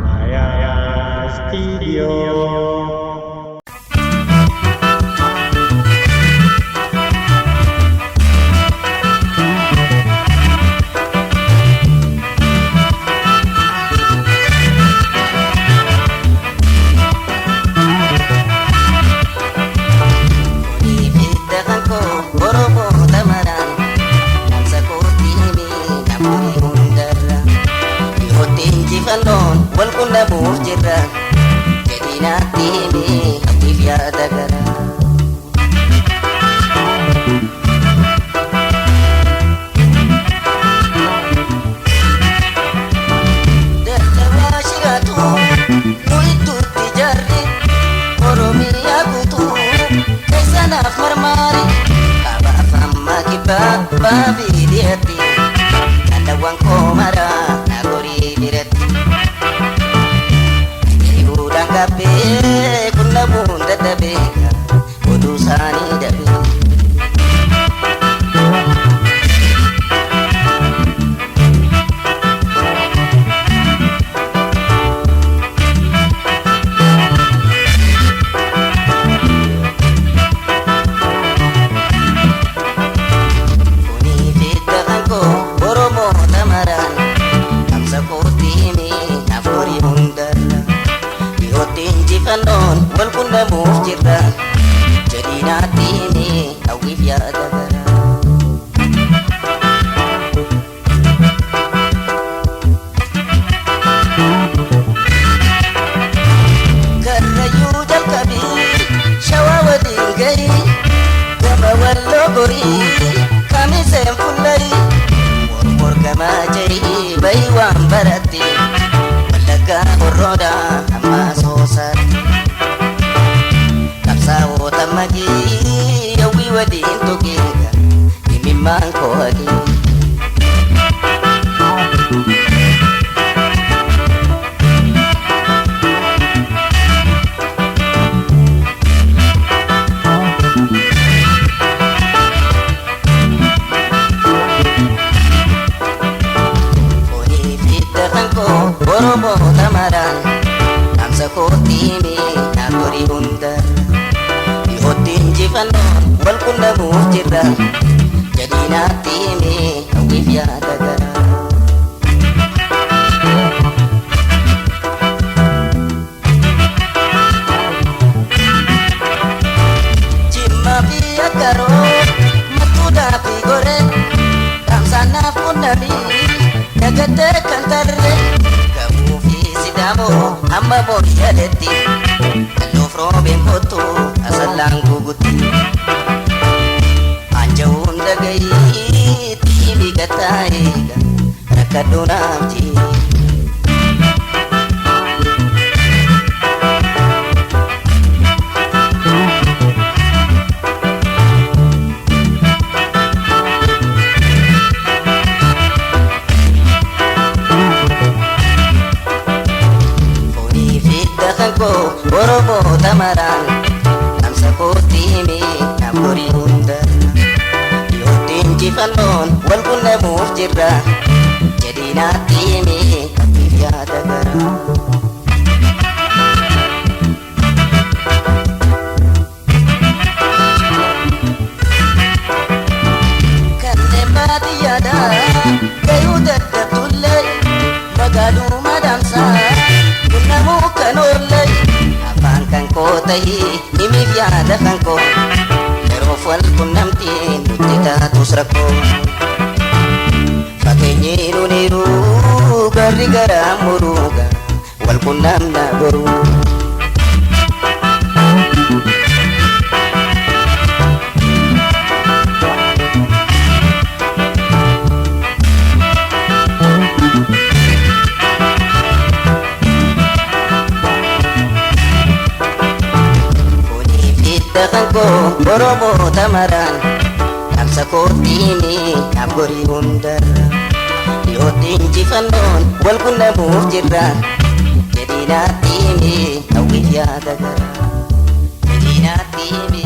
Maya Studio. Wal kunda buuf jirra jadi naatti himi abdiif yaada gara dadhabaa shiraatu nu iddootti jarri oromiyaa guutuu keessanaaf marmaari qabaaf amma kibbaa baabii dhiyatti dandawwan koo maraa nagorii biratti Kabe kunna bunda dabe kudu sani dabe Kuni fita angko boromo tamaran kamsa kotimi nafuri bundar Tinji kanon wal kunda muuf jirra jadi naatti himi hawwiif yaada gara Karrayyuu jalqabii shawaa waliin gahi gama walloo gorii kamiseen fullayi mormor gamaa jahi bayi waan baratti Wallaggaa horrooda amma soosatti Qabsaa'oota magii hawwii waliin tuqeega himimmaan koo hagee Oromo tamaran amsa kotimi nagori bundar Yotin jifanon wal kunda muuf jirra jadi naatti himi hawwiif yaada gara Jimma fi akkaroo matuudhaa fi goree Ramsaanaaf kunnami Nagattee kan tarree amma boyyaletti kaloof roobeen kottu asallaan gugutti anja hunda gayii tiimi gattaayeega rakkadhuu naafti Oromo tamaran amsa kotimi nagori bundar Yotin jifanon wal kunda muuf jirra jadi naatti himi hawwiif yaada gara Kanneen baadiyyaadha gayuu daddabdullee magaaluu madamsaa kunnamuu kan oolle afaan kan koo tahi himiif yaada kan koo yeroof wal qunnamtiin nutti taatus rakkoo fageenyi nuniru garri garaa muruuga wal qunnamna boruu Oromo tamaran amsa kotimi nagori bundar Yotin jifanon wal kunda muuf jirra jadi naatti hawwiif yaada garaa. Jedhii naatti himi